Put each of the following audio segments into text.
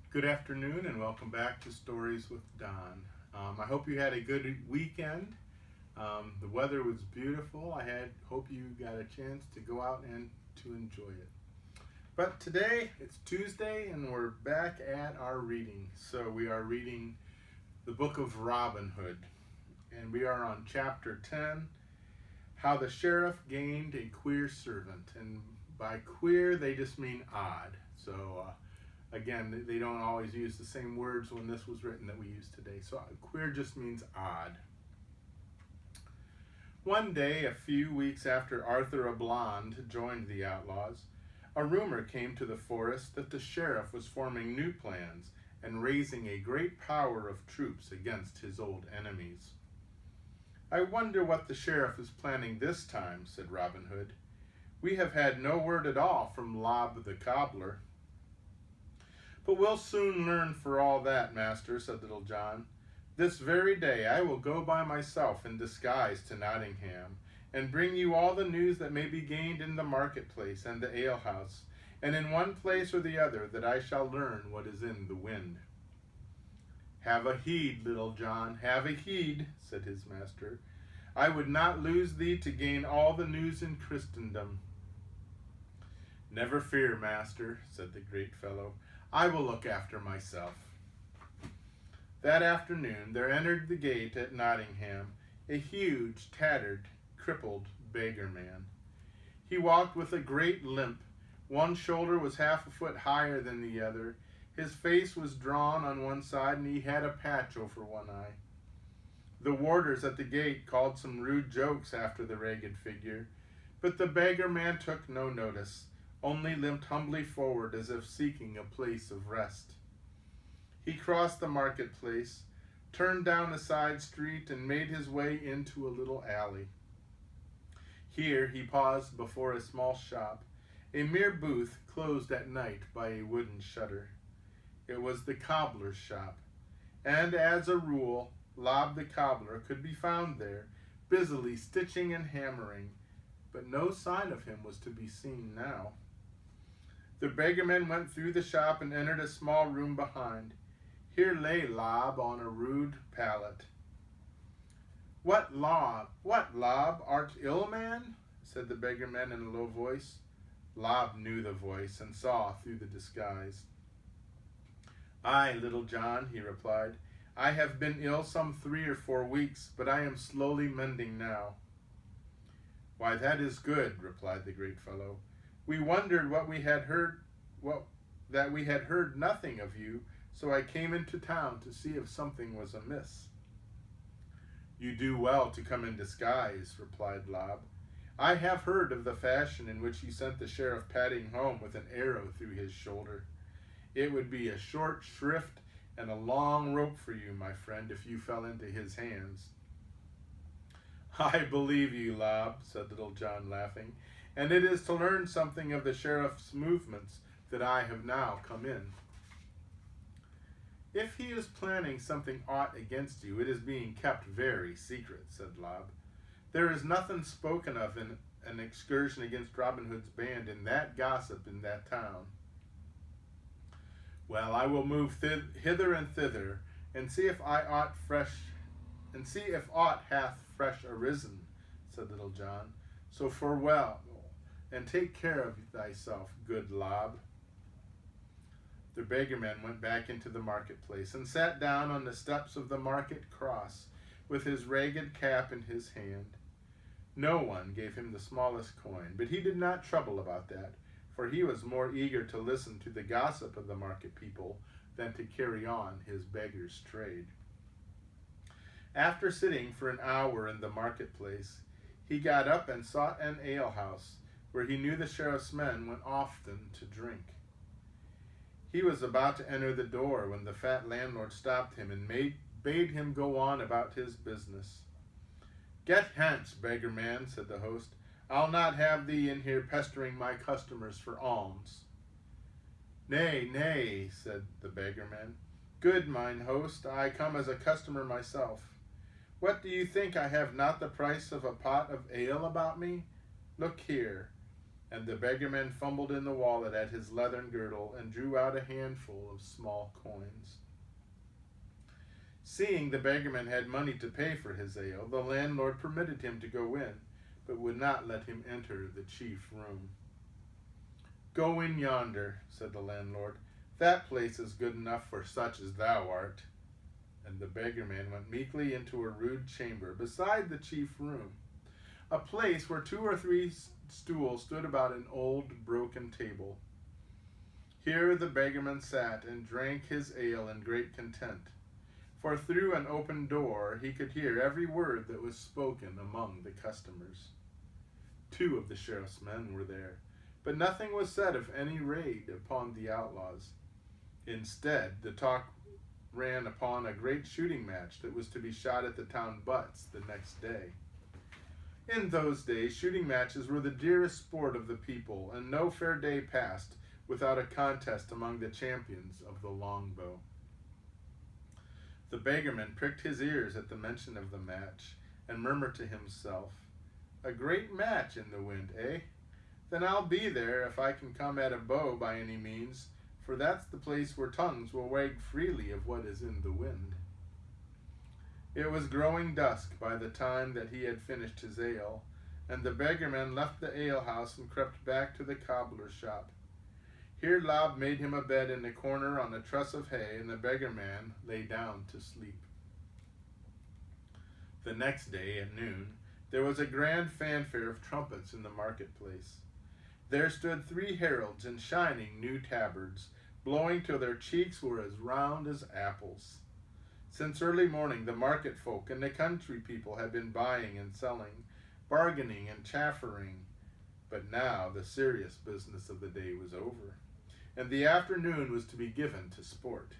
Good afternoon and welcome back to Stories with Don. I hope you had a good weekend. The weather was beautiful. Hope you got a chance to go out and to enjoy it. But today it's Tuesday and we're back at our reading. So we are reading the book of Robin Hood, and we are on chapter 10, How the Sheriff Gained a Queer Servant. And by queer they just mean odd. Again, they don't always use the same words when this was written that we use today. So queer just means odd. One day, a few weeks after Arthur à Bland joined the outlaws, a rumor came to the forest that the sheriff was forming new plans and raising a great power of troops against his old enemies. "I wonder what the sheriff is planning this time," said Robin Hood. "We have had no word at all from Lob the cobbler." "But we'll soon learn for all that, master," said Little John. "This very day I will go by myself in disguise to Nottingham, and bring you all the news that may be gained in the marketplace and the alehouse, and in one place or the other that I shall learn what is in the wind." "Have a heed, Little John, have a heed," said his master. "I would not lose thee to gain all the news in Christendom." "Never fear, master," said the great fellow. "I will look after myself." That afternoon there entered the gate at Nottingham a huge, tattered, crippled beggar man. He walked with a great limp. One shoulder was half a foot higher than the other. His face was drawn on one side, and he had a patch over one eye. The warders at the gate called some rude jokes after the ragged figure, but the beggar man took no notice, only limped humbly forward as if seeking a place of rest. He crossed the marketplace, turned down a side street, and made his way into a little alley. Here he paused before a small shop, a mere booth closed at night by a wooden shutter. It was the cobbler's shop, and as a rule, Lob the cobbler could be found there, busily stitching and hammering, but no sign of him was to be seen now. The beggarman went through the shop and entered a small room behind. Here lay Lob on a rude pallet. What, Lob, art ill, man?" said the beggarman in a low voice. Lob knew the voice and saw through the disguise. "Aye, Little John," he replied. "I have been ill some 3 or 4 weeks, but I am slowly mending now." "Why, that is good," replied the great fellow. "We wondered that we had heard nothing of you, so I came into town to see if something was amiss." "You do well to come in disguise," replied Lob. "I have heard of the fashion in which you sent the sheriff padding home with an arrow through his shoulder. It would be a short shrift and a long rope for you, my friend, if you fell into his hands." "I believe you, Lob," said Little John, laughing, "and it is to learn something of the sheriff's movements that I have now come in." "If he is planning something aught against you, it is being kept very secret," said Lob. "There is nothing spoken of in an excursion against Robin Hood's band in that gossip in that town." "Well, I will move hither and thither, and see if aught hath fresh arisen," said Little John. "So farewell, and take care of thyself, good Lob." The beggarman went back into the marketplace and sat down on the steps of the market cross with his ragged cap in his hand. No one gave him the smallest coin, but he did not trouble about that, for he was more eager to listen to the gossip of the market people than to carry on his beggar's trade. After sitting for an hour in the marketplace, he got up and sought an alehouse, where he knew the sheriff's men went often to drink. He was about to enter the door when the fat landlord stopped him and bade him go on about his business. "Get hence, beggar man," said the host. "I'll not have thee in here pestering my customers for alms." "Nay, nay," said the beggarman. "Good mine host, I come as a customer myself. What do you think, I have not the price of a pot of ale about me? Look here. And the beggarman fumbled in the wallet at his leathern girdle and drew out a handful of small coins. Seeing the beggarman had money to pay for his ale, the landlord permitted him to go in, but would not let him enter the chief room. "Go in yonder," said the landlord. "That place is good enough for such as thou art." And the beggarman went meekly into a rude chamber beside the chief room, a place where 2 or 3 stools stood about an old broken table. Here the beggarman sat and drank his ale in great content, for through an open door he could hear every word that was spoken among the customers. 2 of the sheriff's men were there, but nothing was said of any raid upon the outlaws. Instead, the talk ran upon a great shooting match that was to be shot at the town butts the next day. In those days, shooting matches were the dearest sport of the people, and no fair day passed without a contest among the champions of the longbow. The beggarman pricked his ears at the mention of the match, and murmured to himself, "A great match in the wind, eh? Then I'll be there if I can come at a bow by any means, for that's the place where tongues will wag freely of what is in the wind." It was growing dusk by the time that he had finished his ale, and the beggarman left the alehouse and crept back to the cobbler's shop. Here Lob made him a bed in a corner on a truss of hay, and the beggarman lay down to sleep. The next day at noon, there was a grand fanfare of trumpets in the marketplace. There stood 3 heralds in shining new tabards, blowing till their cheeks were as round as apples. Since early morning, the market folk and the country people had been buying and selling, bargaining and chaffering. But now the serious business of the day was over, and the afternoon was to be given to sport.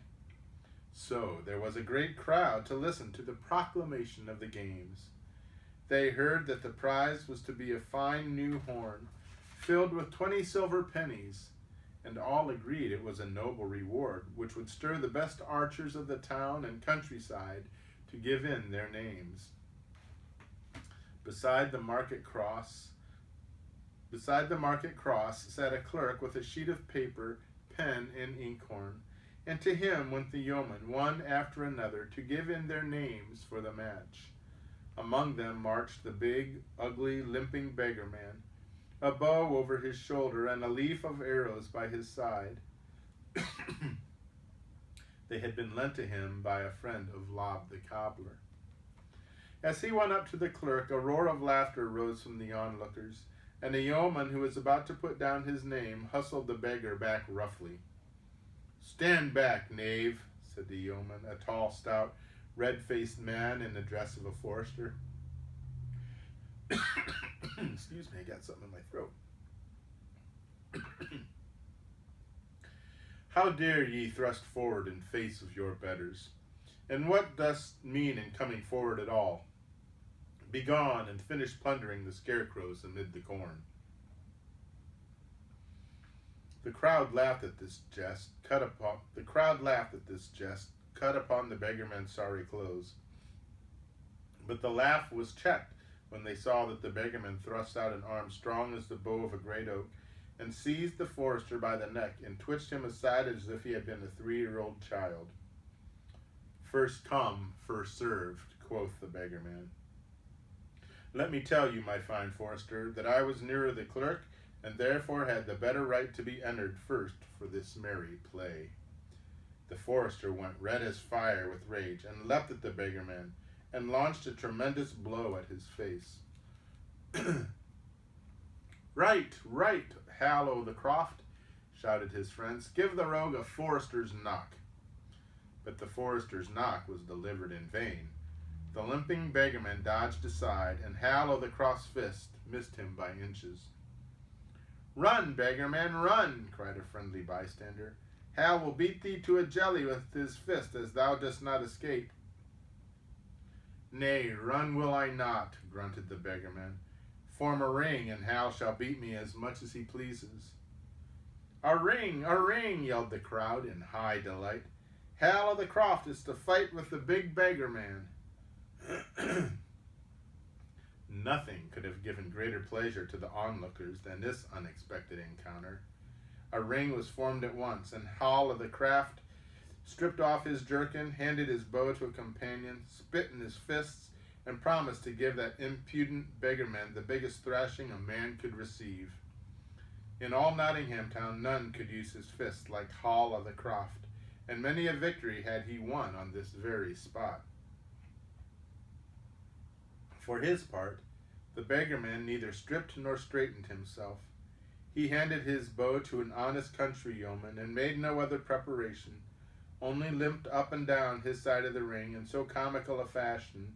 So there was a great crowd to listen to the proclamation of the games. They heard that the prize was to be a fine new horn, filled with 20 silver pennies, and all agreed it was a noble reward, which would stir the best archers of the town and countryside to give in their names. Beside the market cross sat a clerk with a sheet of paper, pen, and inkhorn, and to him went the yeomen, one after another, to give in their names for the match. Among them marched the big, ugly, limping beggarman, a bow over his shoulder and a leaf of arrows by his side. They had been lent to him by a friend of Lob the cobbler. As he went up to the clerk, a roar of laughter rose from the onlookers, and a yeoman who was about to put down his name hustled the beggar back roughly. "Stand back, knave," said the yeoman, a tall, stout, red-faced man in the dress of a forester. Excuse me, I got something in my throat. "How dare ye thrust forward in face of your betters? And what dost mean in coming forward at all? Begone and finish plundering the scarecrows amid the corn." The crowd laughed at this jest, cut upon the beggarman's sorry clothes. But the laugh was checked when they saw that the beggarman thrust out an arm strong as the bow of a great oak, and seized the forester by the neck and twitched him aside as if he had been a 3-year-old child. "First come, first served," quoth the beggarman. "Let me tell you, my fine forester, that I was nearer the clerk, and therefore had the better right to be entered first for this merry play." The forester went red as fire with rage, and leapt at the beggarman, and launched a tremendous blow at his face. Right, Hal o' the Croft," shouted his friends. "Give the rogue a forester's knock." But the forester's knock was delivered in vain. The limping beggarman dodged aside, and Hal o' the Croft's fist missed him by inches. "Run, beggarman, run!" cried a friendly bystander. "Hal will beat thee to a jelly with his fist, as thou dost not escape." "Nay, run will I not," grunted the beggarman. "Form a ring, and Hal shall beat me as much as he pleases." A ring!" yelled the crowd in high delight. "Hal o' the Croft is to fight with the big beggarman." Nothing could have given greater pleasure to the onlookers than this unexpected encounter. A ring was formed at once, and Hal of the Craft stripped off his jerkin, handed his bow to a companion, spit in his fists, and promised to give that impudent beggarman the biggest thrashing a man could receive. In all Nottingham town none could use his fist like Hal of the Croft, and many a victory had he won on this very spot. For his part, the beggarman neither stripped nor straightened himself. He handed his bow to an honest country yeoman, and made no other preparation, only limped up and down his side of the ring in so comical a fashion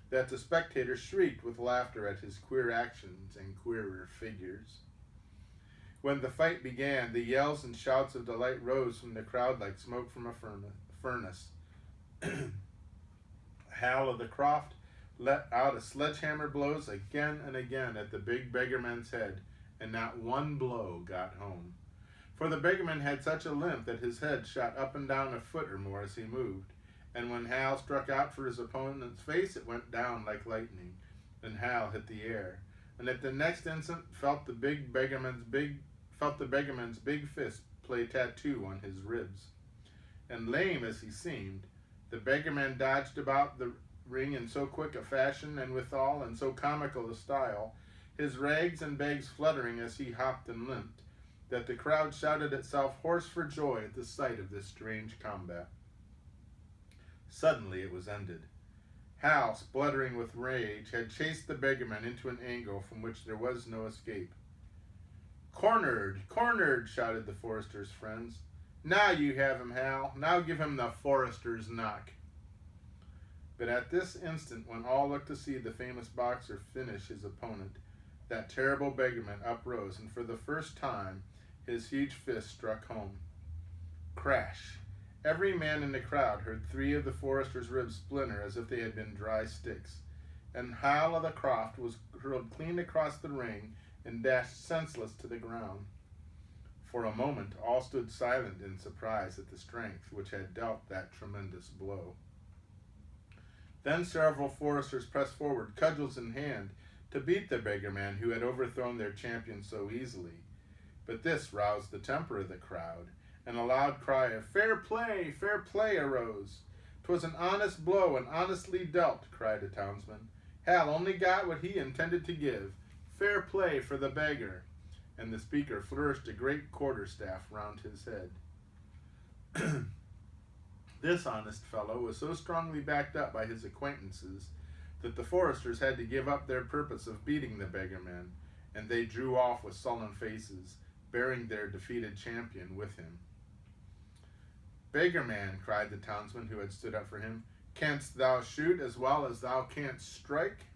that the spectators shrieked with laughter at his queer actions and queerer figures. When the fight began, the yells and shouts of delight rose from the crowd like smoke from a furnace. Hal of the Croft let out a sledgehammer blows again and again at the big beggarman's head, and not one blow got home. For the beggarman had such a limp that his head shot up and down a foot or more as he moved, and when Hal struck out for his opponent's face, it went down like lightning. Then Hal hit the air, and at the next instant felt the beggarman's big fist play tattoo on his ribs. And lame as he seemed, the beggarman dodged about the ring in so quick a fashion, and withal in so comical a style, his rags and bags fluttering as he hopped and limped, that the crowd shouted itself hoarse for joy at the sight of this strange combat. Suddenly it was ended. Hal, spluttering with rage, had chased the beggarman into an angle from which there was no escape. "Cornered! Cornered!" shouted the forester's friends. "Now you have him, Hal. Now give him the forester's knock." But at this instant, when all looked to see the famous boxer finish his opponent, that terrible beggarman uprose, and for the first time his huge fist struck home. Crash! Every man in the crowd heard 3 of the forester's ribs splinter as if they had been dry sticks, and Hal of the Croft was hurled clean across the ring and dashed senseless to the ground. For a moment all stood silent in surprise at the strength which had dealt that tremendous blow. Then several foresters pressed forward, cudgels in hand, to beat the beggarman who had overthrown their champion so easily. But this roused the temper of the crowd, and a loud cry of fair play arose. "'Twas an honest blow, and honestly dealt," cried a townsman. "Hal only got what he intended to give. Fair play for the beggar." And the speaker flourished a great quarterstaff round his head. This honest fellow was so strongly backed up by his acquaintances that the foresters had to give up their purpose of beating the beggarman, and they drew off with sullen faces, bearing their defeated champion with him. "Beggarman," cried the townsman who had stood up for him, "canst thou shoot as well as thou canst strike?"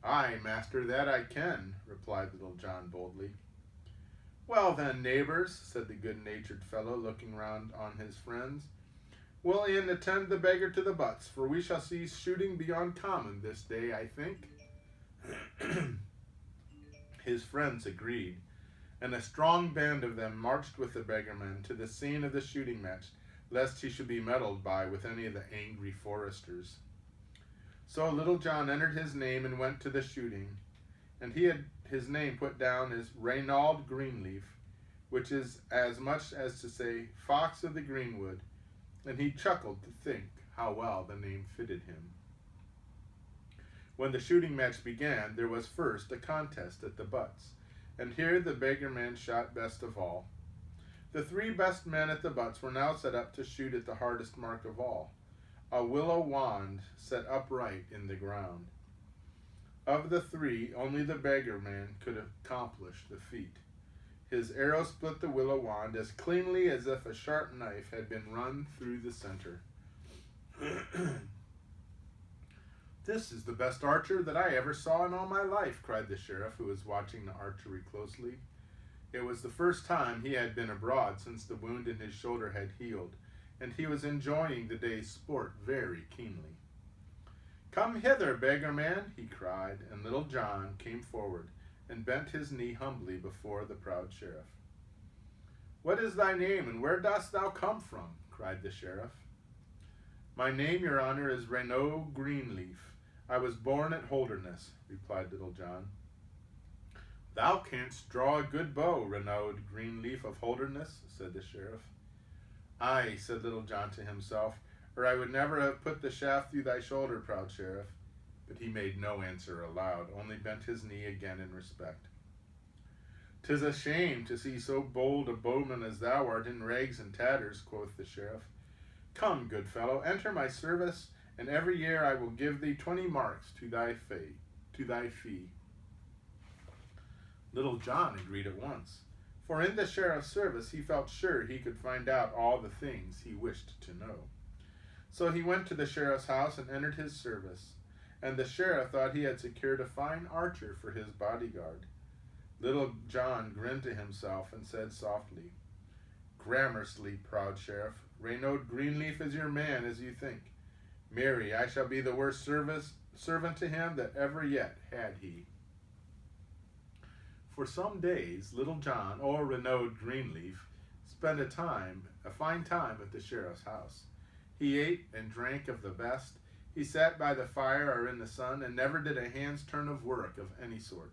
"Aye, master, that I can," replied Little John boldly. "Well then, neighbors," said the good-natured fellow, looking round on his friends, "we'll e'en attend the beggar to the butts, for we shall see shooting beyond common this day, I think." His friends agreed, and a strong band of them marched with the beggarman to the scene of the shooting match, lest he should be meddled by with any of the angry foresters. So Little John entered his name and went to the shooting, and he had his name put down as Reynauld Greenleaf, which is as much as to say Fox of the Greenwood, and he chuckled to think how well the name fitted him. When the shooting match began, there was first a contest at the butts, and here the beggarman shot best of all. The 3 best men at the butts were now set up to shoot at the hardest mark of all, a willow wand set upright in the ground. Of the 3, only the beggarman could accomplish the feat. His arrow split the willow wand as cleanly as if a sharp knife had been run through the center. "This is the best archer that I ever saw in all my life," cried the sheriff, who was watching the archery closely. It was the first time he had been abroad since the wound in his shoulder had healed, and he was enjoying the day's sport very keenly. "Come hither, beggarman," he cried, and Little John came forward and bent his knee humbly before the proud sheriff. "What is thy name, and where dost thou come from?" cried the sheriff. "My name, your honor, is Reynauld Greenleaf. I was born at Holderness, replied Little John. Thou canst draw a good bow, Renaud Greenleaf of Holderness, said the sheriff. Aye, said Little John to himself, or I would never have put the shaft through thy shoulder, proud sheriff. But he made no answer aloud, only bent his knee again in respect. 'Tis a shame to see so bold a bowman as thou art in rags and tatters, quoth the sheriff. Come, good fellow, enter my service, and every year I will give thee 20 marks to thy fee. Little John agreed at once, for in the sheriff's service he felt sure he could find out all the things he wished to know. So he went to the sheriff's house and entered his service, and the sheriff thought he had secured a fine archer for his bodyguard. Little John grinned to himself and said softly, Grammar sleep, proud sheriff. Renaud Greenleaf is your man, as you think. Marry, I shall be the worst servant to him that ever yet had he. For some days, Little John, or Renaud Greenleaf, spent a fine time at the sheriff's house. He ate and drank of the best. He sat by the fire or in the sun, and never did a hand's turn of work of any sort.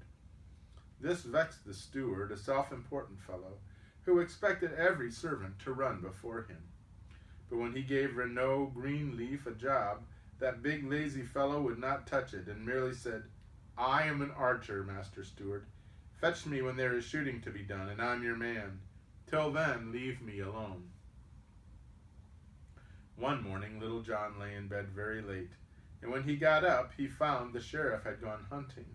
This vexed the steward, a self-important fellow, who expected every servant to run before him. But when he gave Renaud Greenleaf a job, that big lazy fellow would not touch it, and merely said, I am an archer, Master Steward. Fetch me when there is shooting to be done, and I'm your man. Till then, leave me alone. One morning, Little John lay in bed very late, and when he got up, he found the sheriff had gone hunting.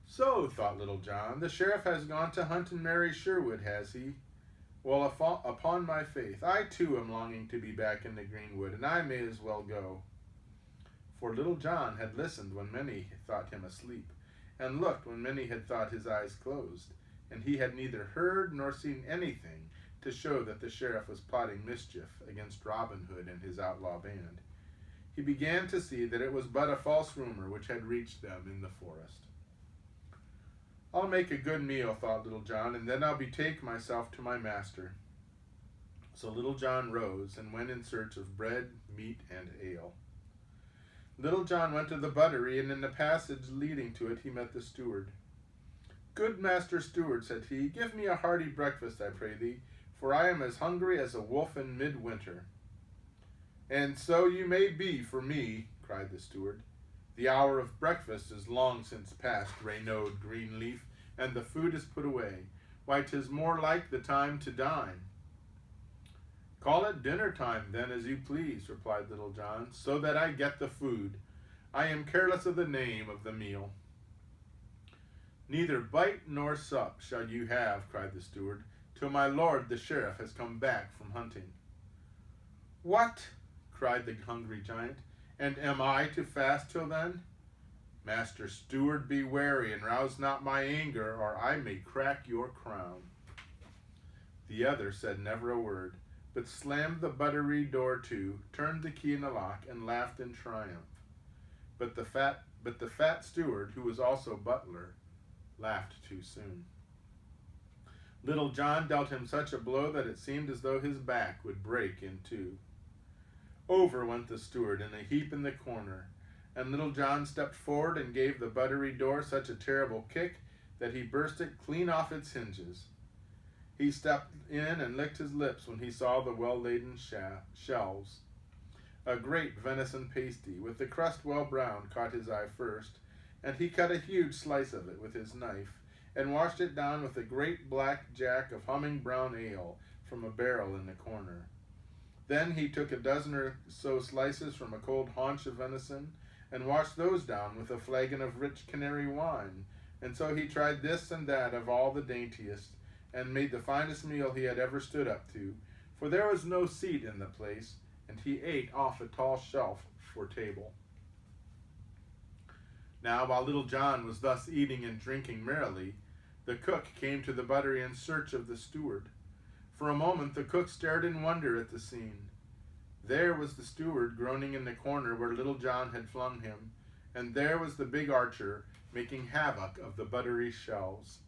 So, thought Little John, the sheriff has gone to hunt in merry Sherwood, has he? Well, upon my faith, I too am longing to be back in the greenwood, and I may as well go. For Little John had listened when many thought him asleep, and looked when many had thought his eyes closed, and he had neither heard nor seen anything to show that the sheriff was plotting mischief against Robin Hood and his outlaw band. He began to see that it was but a false rumor which had reached them in the forest. I'll make a good meal, thought Little John, and then I'll betake myself to my master. So Little John rose and went in search of bread, meat, and ale. Little John went to the buttery, and in the passage leading to it he met the steward. Good Master Steward, said he, give me a hearty breakfast, I pray thee, for I am as hungry as a wolf in midwinter. And so you may be for me, cried the steward. The hour of breakfast is long since past, Renaud Greenleaf, and the food is put away. Why, 'tis more like the time to dine. Call it dinner time, then, as you please, replied Little John, so that I get the food. I am careless of the name of the meal. Neither bite nor sup shall you have, cried the steward, till my lord the sheriff has come back from hunting. What? Cried the hungry giant. And am I to fast till then? Master Steward, be wary, and rouse not my anger, or I may crack your crown. The other said never a word, but slammed the buttery door to, turned the key in the lock, and laughed in triumph. But the fat steward, who was also butler, laughed too soon. Little John dealt him such a blow that it seemed as though his back would break in two. Over went the steward in a heap in the corner, and Little John stepped forward and gave the buttery door such a terrible kick that he burst it clean off its hinges. He stepped in and licked his lips when he saw the well-laden shelves. A great venison pasty, with the crust well browned, caught his eye first, and he cut a huge slice of it with his knife, and washed it down with a great black jack of humming brown ale from a barrel in the corner. Then he took a dozen or so slices from a cold haunch of venison, and washed those down with a flagon of rich Canary wine, and so he tried this and that of all the daintiest, and made the finest meal he had ever stood up to, for there was no seat in the place, and he ate off a tall shelf for table. Now, while Little John was thus eating and drinking merrily, the cook came to the buttery in search of the steward. For a moment the cook stared in wonder at the scene. There was the steward groaning in the corner where Little John had flung him, and there was the big archer making havoc of the buttery shelves.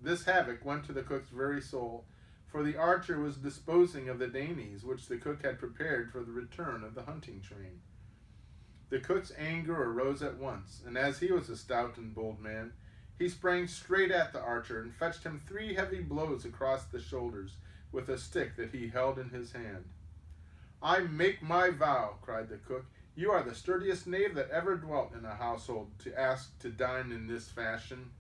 This havoc went to the cook's very soul, for the archer was disposing of the dainties which the cook had prepared for the return of the hunting train. The cook's anger arose at once, and as he was a stout and bold man, he sprang straight at the archer and fetched him 3 heavy blows across the shoulders with a stick that he held in his hand. "I make my vow," cried the cook. "You are the sturdiest knave that ever dwelt in a household to ask to dine in this fashion."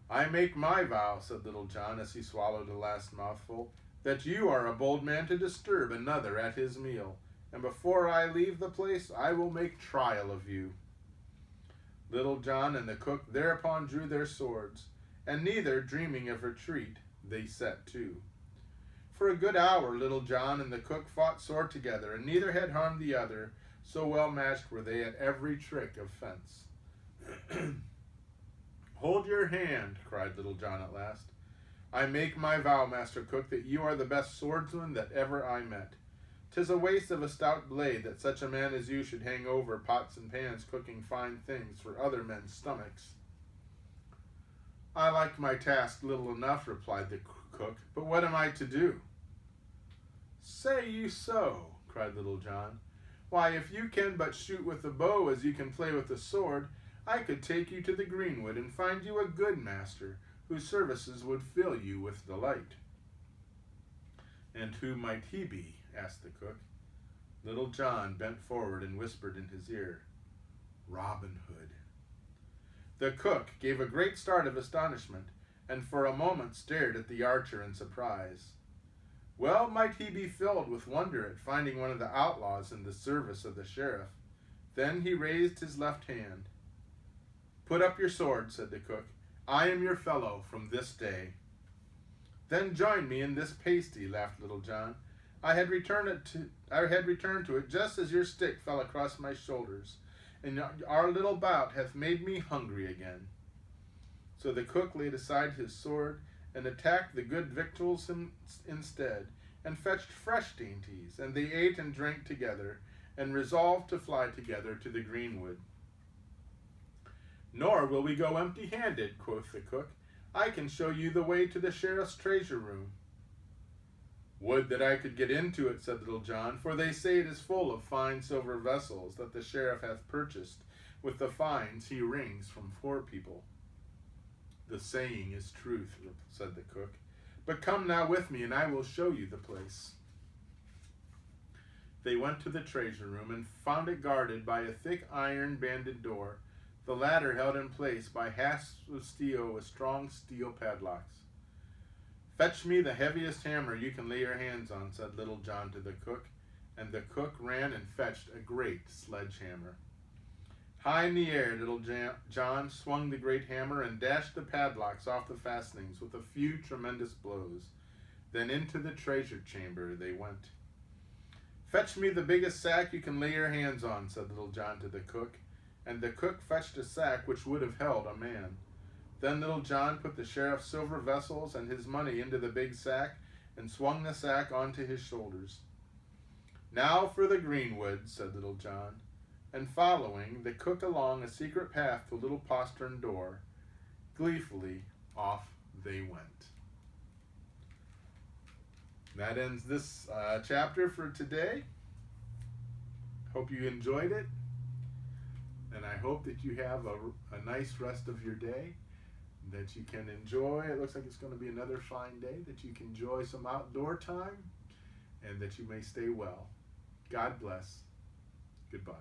"I make my vow," said Little John as he swallowed the last mouthful, "that you are a bold man to disturb another at his meal, and before I leave the place I will make trial of you." Little John and the cook thereupon drew their swords, and neither dreaming of retreat, they set to. For a good hour Little John and the cook fought sore together, and neither had harmed the other, so well matched were they at every trick of fence. "Hold your hand," cried Little John at last. "I make my vow, Master Cook, that you are the best swordsman that ever I met. 'Tis a waste of a stout blade that such a man as you should hang over pots and pans cooking fine things for other men's stomachs." "I like my task little enough," replied the cook, "but what am I to do?" "Say you so?" cried Little John. "Why, if you can but shoot with the bow as you can play with the sword, I could take you to the greenwood and find you a good master, whose services would fill you with delight." "And who might he be?" asked the cook. Little John bent forward and whispered in his ear, "Robin Hood." The cook gave a great start of astonishment, and for a moment stared at the archer in surprise. Well might he be filled with wonder at finding one of the outlaws in the service of the sheriff. Then he raised his left hand. "Put up your sword," said the cook. "I am your fellow from this day." "Then join me in this pasty," laughed Little John. I had returned to it just as your stick fell across my shoulders, and our little bout hath made me hungry again." So the cook laid aside his sword and attacked the good victuals instead, and fetched fresh dainties, and they ate and drank together, and resolved to fly together to the greenwood. "Nor will we go empty-handed," quoth the cook. "I can show you the way to the sheriff's treasure room." "Would that I could get into it," said Little John, "for they say it is full of fine silver vessels that the sheriff hath purchased with the fines he wrings from poor people." "The saying is truth," said the cook. "But come now with me, and I will show you the place." They went to the treasure room and found it guarded by a thick iron-banded door, the latter held in place by hasps of steel with strong steel padlocks. "Fetch me the heaviest hammer you can lay your hands on," said Little John to the cook, and the cook ran and fetched a great sledgehammer. High in the air, Little John swung the great hammer and dashed the padlocks off the fastenings with a few tremendous blows. Then into the treasure chamber they went. "Fetch me the biggest sack you can lay your hands on," said Little John to the cook, and the cook fetched a sack which would have held a man. Then Little John put the sheriff's silver vessels and his money into the big sack and swung the sack onto his shoulders. "Now for the greenwood," said Little John, and following the cook along a secret path to a little postern door, gleefully off they went. That ends this chapter for today. Hope you enjoyed it, and I hope that you have a nice rest of your day, that you can enjoy. It looks like it's going to be another fine day, that you can enjoy some outdoor time, and that you may stay well. God bless. Goodbye.